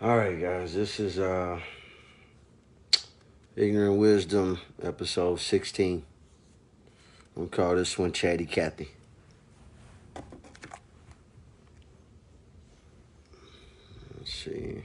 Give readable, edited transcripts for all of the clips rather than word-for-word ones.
All right, guys, this is Ignorant Wisdom, episode 16. I'm gonna call this one Chatty Cathy. Let's see.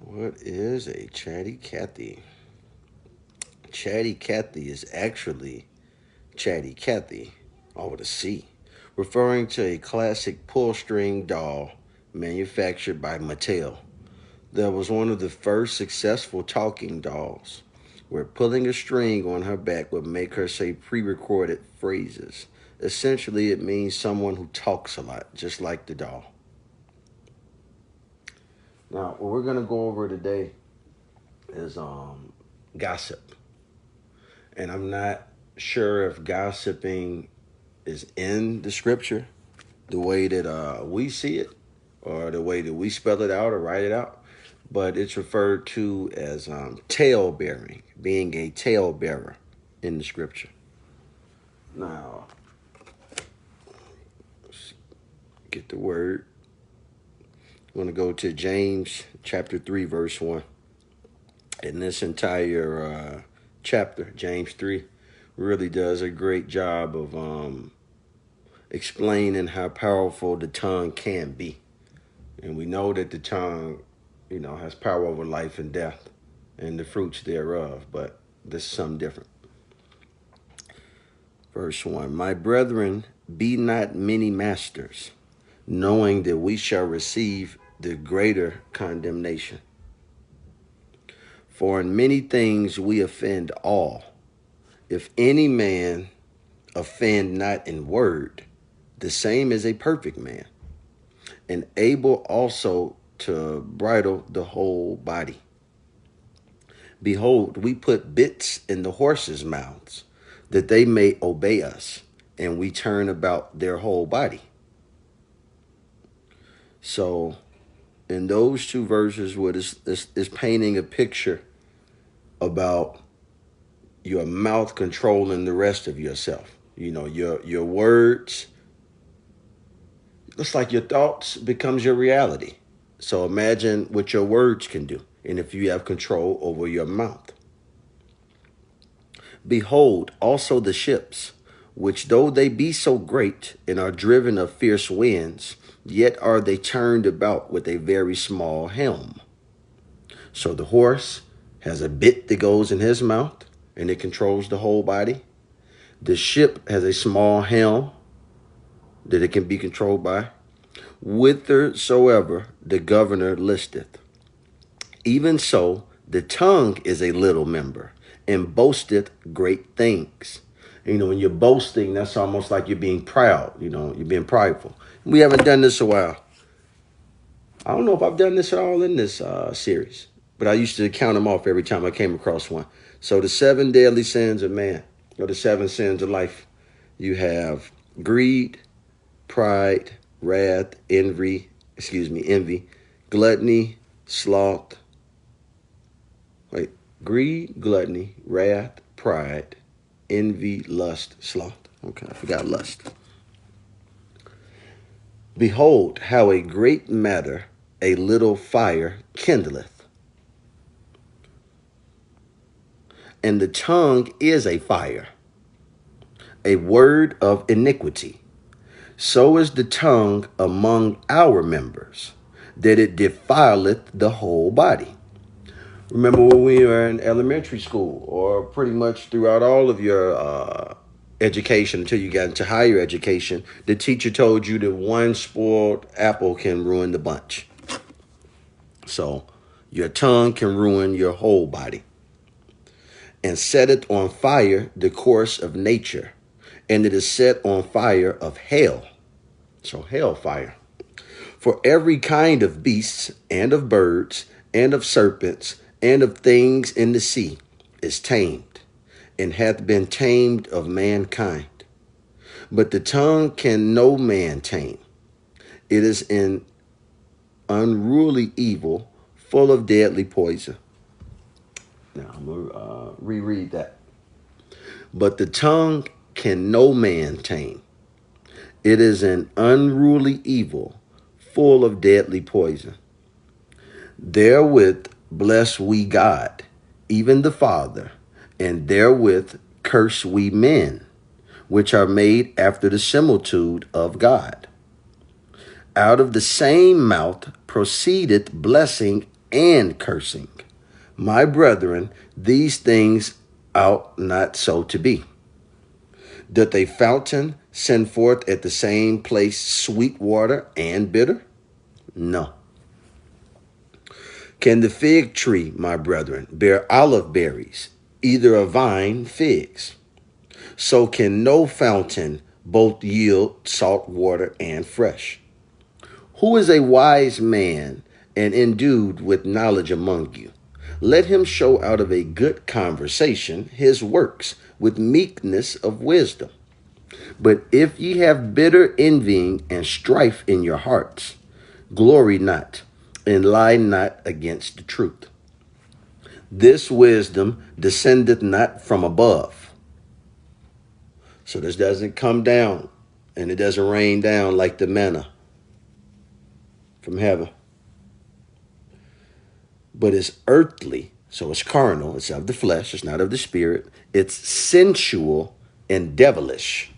What is a Chatty Cathy? Chatty Cathy is actually Chatty Cathy, all with a C, referring to a classic pull string doll manufactured by Mattel. That was one of the first successful talking dolls, where pulling a string on her back would make her say pre recorded phrases. Essentially, it means someone who talks a lot, just like the doll. Now, what we're going to go over today is gossip. And I'm not sure if gossiping is in the scripture the way that we see it or the way that we spell it out or write it out, but it's referred to as tale bearing, being a tale bearer in the scripture. Now, let's get the word. I'm going to go to James chapter 3, verse 1. In this entire chapter, James 3 really does a great job of explaining how powerful the tongue can be. And we know that the tongue, has power over life and death and the fruits thereof, but this is something different. Verse 1, my brethren, be not many masters, knowing that we shall receive the greater condemnation. For in many things we offend all. If any man offend not in word, the same is a perfect man, and able also to bridle the whole body. Behold, we put bits in the horses' mouths, that they may obey us, and we turn about their whole body. So, in those two verses, what is painting a picture about your mouth controlling the rest of yourself. Your words. It's like your thoughts becomes your reality. So imagine what your words can do, and if you have control over your mouth. Behold, also the ships, which though they be so great and are driven of fierce winds, yet are they turned about with a very small helm. So the horse has a bit that goes in his mouth, and it controls the whole body. The ship has a small helm that it can be controlled by. Whithersoever the governor listeth. Even so, the tongue is a little member, and boasteth great things. When you're boasting, that's almost like you're being proud. You're being prideful. We haven't done this a while. I don't know if I've done this at all in this series, but I used to count them off every time I came across one. So the 7 deadly sins of man, or the 7 sins of life, you have greed, pride, wrath, envy, gluttony, sloth. Greed, gluttony, wrath, pride, envy, lust, sloth. Okay, I forgot lust. Behold, how a great matter a little fire kindleth. And the tongue is a fire, a word of iniquity. So is the tongue among our members, that it defileth the whole body. Remember when we were in elementary school, or pretty much throughout all of your education until you got into higher education, the teacher told you that one spoiled apple can ruin the bunch. So your tongue can ruin your whole body. And setteth on fire the course of nature, and it is set on fire of hell. So hell fire. For every kind of beasts, and of birds, and of serpents, and of things in the sea is tamed, and hath been tamed of mankind. But the tongue can no man tame. It is an unruly evil, full of deadly poison. Now I'm going to reread that. But the tongue can no man tame. It is an unruly evil, full of deadly poison. Therewith bless we God, even the Father, and therewith curse we men, which are made after the similitude of God. Out of the same mouth proceedeth blessing and cursing. My brethren, these things ought not so to be. Doth a fountain send forth at the same place sweet water and bitter? No. Can the fig tree, my brethren, bear olive berries, either a vine figs? So can no fountain both yield salt water and fresh. Who is a wise man and endued with knowledge among you? Let him show out of a good conversation his works with meekness of wisdom. But if ye have bitter envying and strife in your hearts, glory not, and lie not against the truth. This wisdom descendeth not from above. So this doesn't come down, and it doesn't rain down like the manna from heaven. But it's earthly, so it's carnal, it's of the flesh, it's not of the spirit. It's sensual and devilish.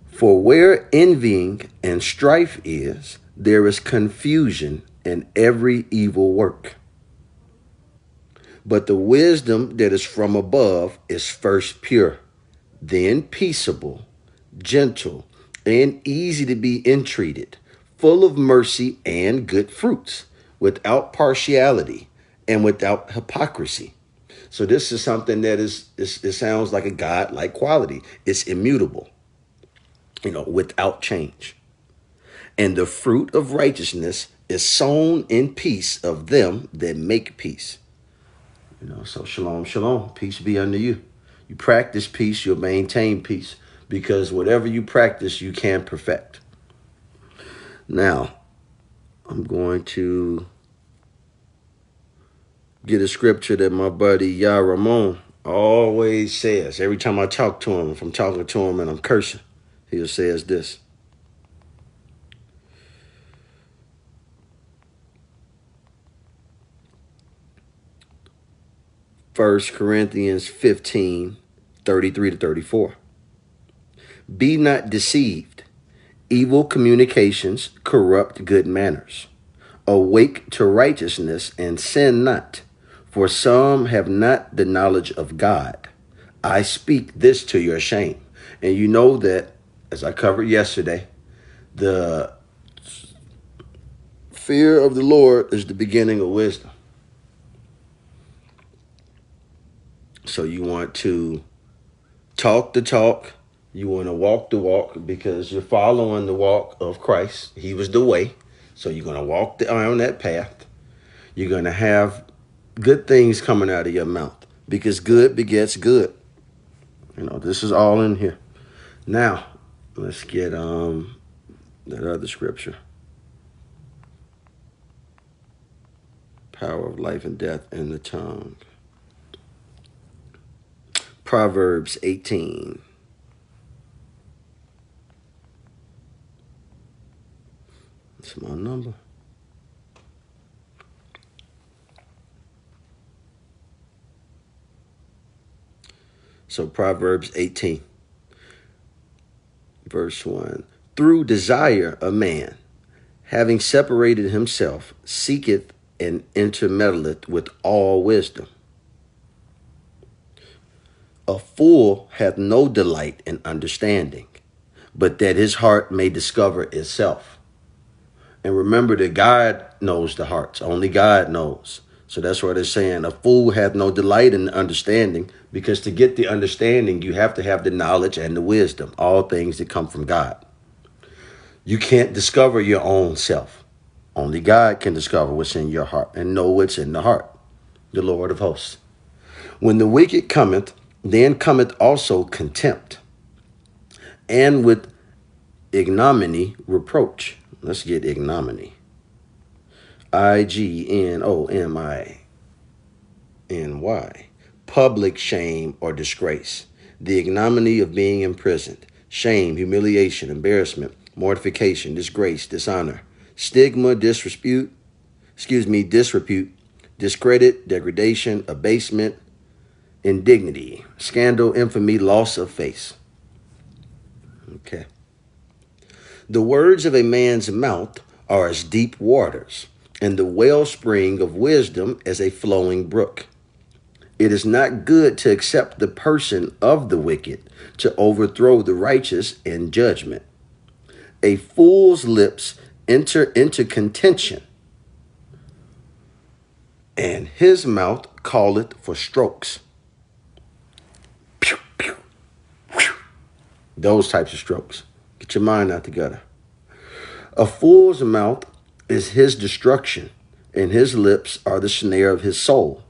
For where envying and strife is, there is confusion in every evil work. But the wisdom that is from above is first pure, then peaceable, gentle, and easy to be entreated, full of mercy and good fruits, without partiality and without hypocrisy. So this is something that it sounds like a God-like quality. It's immutable, without change. And the fruit of righteousness is sown in peace of them that make peace. So shalom, shalom. Peace be unto you. You practice peace, you'll maintain peace, because whatever you practice, you can perfect. Now, I'm going to get a scripture that my buddy Yah Ramon always says. Every time I talk to him, if I'm talking to him and I'm cursing, he says this. First Corinthians 15, 33 to 34. Be not deceived. Evil communications corrupt good manners. Awake to righteousness and sin not, for some have not the knowledge of God. I speak this to your shame. And you know that, as I covered yesterday, the fear of the Lord is the beginning of wisdom. So you want to talk the talk. You want to walk the walk, because you're following the walk of Christ. He was the way. So you're going to walk on that path. You're going to have good things coming out of your mouth, because good begets good. This is all in here. Now, let's get that other scripture. Power of life and death in the tongue. Proverbs 18. That's my number. So Proverbs 18, verse 1. Through desire a man, having separated himself, seeketh and intermeddleth with all wisdom. A fool hath no delight in understanding, but that his heart may discover itself. And remember that God knows the hearts. Only God knows. So that's what it's saying. A fool hath no delight in understanding, because to get the understanding, you have to have the knowledge and the wisdom, all things that come from God. You can't discover your own self. Only God can discover what's in your heart and know what's in the heart, the Lord of hosts. When the wicked cometh, then cometh also contempt, and with ignominy reproach. Let's get ignominy. ignominy. Public shame or disgrace. the ignominy of being imprisoned, shame, humiliation, embarrassment, mortification, disgrace, dishonor, stigma, disrepute, discredit, degradation, abasement, indignity, scandal, infamy, loss of face. Okay. The words of a man's mouth are as deep waters, and the wellspring of wisdom as a flowing brook. It is not good to accept the person of the wicked, to overthrow the righteous in judgment. A fool's lips enter into contention, and his mouth calleth for strokes. Pew, pew, pew. Those types of strokes. Get your mind out together. A fool's mouth is his destruction, and his lips are the snare of his soul.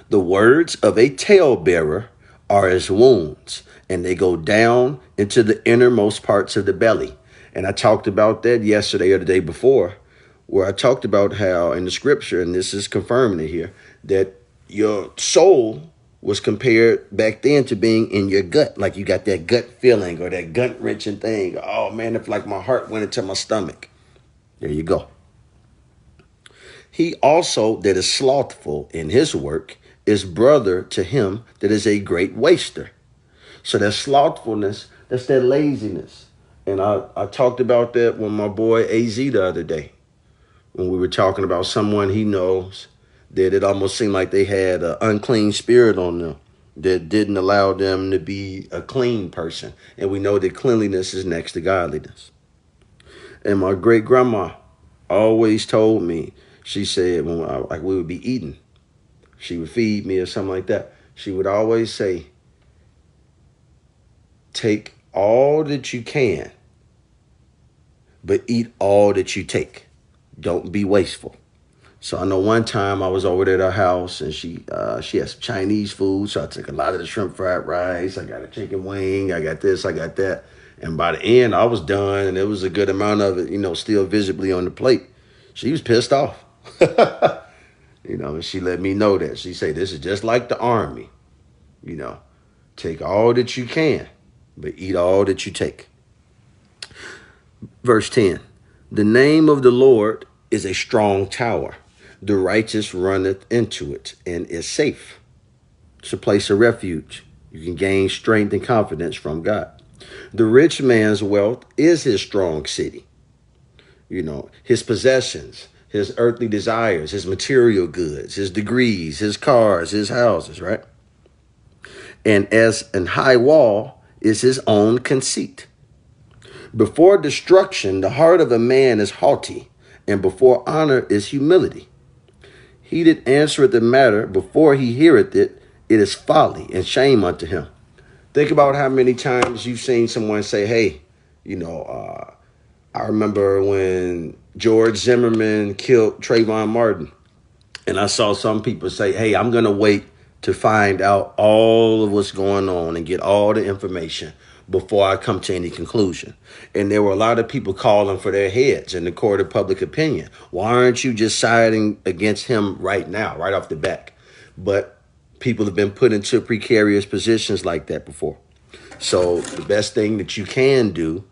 The words of a talebearer are as wounds, and they go down into the innermost parts of the belly. And I talked about that yesterday or the day before, where I talked about how in the scripture, and this is confirming it here, that your soul was compared back then to being in your gut. Like you got that gut feeling or that gut wrenching thing. Oh man, if like my heart went into my stomach. There you go. He also that is slothful in his work is brother to him that is a great waster. So that slothfulness, that's that laziness. And I talked about that with my boy AZ the other day, when we were talking about someone he knows that it almost seemed like they had an unclean spirit on them that didn't allow them to be a clean person. And we know that cleanliness is next to godliness. And my great grandma always told me, she said when like we would be eating, she would feed me or something like that. She would always say, take all that you can, but eat all that you take. Don't be wasteful. So I know one time I was over at her house and she had some Chinese food. So I took a lot of the shrimp fried rice. I got a chicken wing. I got this, I got that. And by the end, I was done. And it was a good amount of it, still visibly on the plate. She was pissed off. And she let me know that. She said, this is just like the army. Take all that you can, but eat all that you take. Verse 10, the name of the Lord is a strong tower. The righteous runneth into it and is safe. It's a place of refuge. You can gain strength and confidence from God. The rich man's wealth is his strong city. His possessions, his earthly desires, his material goods, his degrees, his cars, his houses, right? And as an high wall is his own conceit. Before destruction, the heart of a man is haughty, and before honor is humility. He that answereth the matter before he heareth it, it is folly and shame unto him. Think about how many times you've seen someone say, hey, I remember when George Zimmerman killed Trayvon Martin. And I saw some people say, hey, I'm going to wait to find out all of what's going on and get all the information before I come to any conclusion. And there were a lot of people calling for their heads in the court of public opinion. Why aren't you just siding against him right now, right off the bat? But people have been put into precarious positions like that before. So the best thing that you can do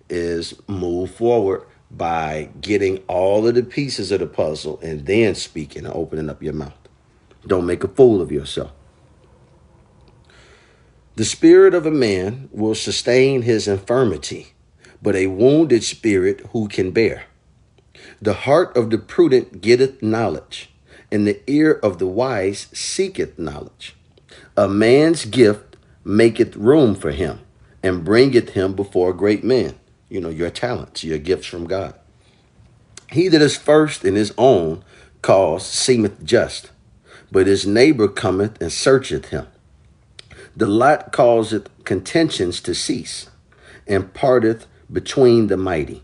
is move forward by getting all of the pieces of the puzzle and then speaking and opening up your mouth. Don't make a fool of yourself. The spirit of a man will sustain his infirmity, but a wounded spirit who can bear? The heart of the prudent getteth knowledge, and the ear of the wise seeketh knowledge. A man's gift maketh room for him, and bringeth him before great men. Your talents, your gifts from God. He that is first in his own cause seemeth just, but his neighbor cometh and searcheth him. The lot causeth contentions to cease, and parteth between the mighty.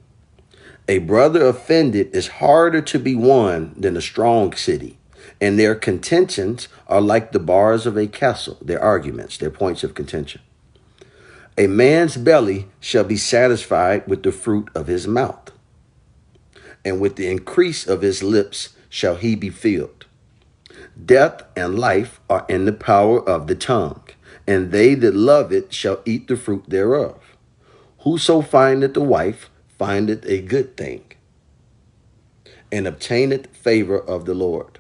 A brother offended is harder to be won than a strong city, and their contentions are like the bars of a castle, their arguments, their points of contention. A man's belly shall be satisfied with the fruit of his mouth, and with the increase of his lips shall he be filled. Death and life are in the power of the tongue, and they that love it shall eat the fruit thereof. Whoso findeth a wife findeth a good thing, and obtaineth favor of the Lord.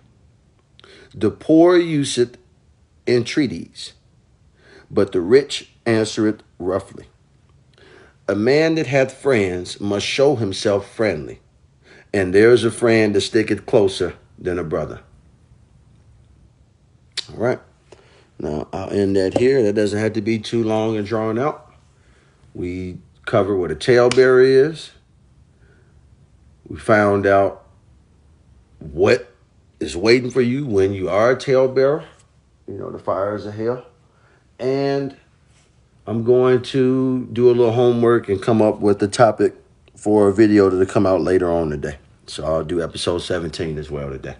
The poor useth entreaties, but the rich answereth roughly. A man that hath friends must show himself friendly, and there is a friend that sticketh closer than a brother. All right. Now, I'll end that here. That doesn't have to be too long and drawn out. We covered what a talebearer is. We found out what is waiting for you when you are a talebearer. You know, the fires of hell. And I'm going to do a little homework and come up with the topic for a video that'll come out later on today. So I'll do episode 17 as well today.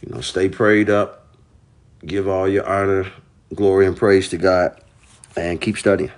You know, stay prayed up. Give all your honor, glory, and praise to God. And keep studying.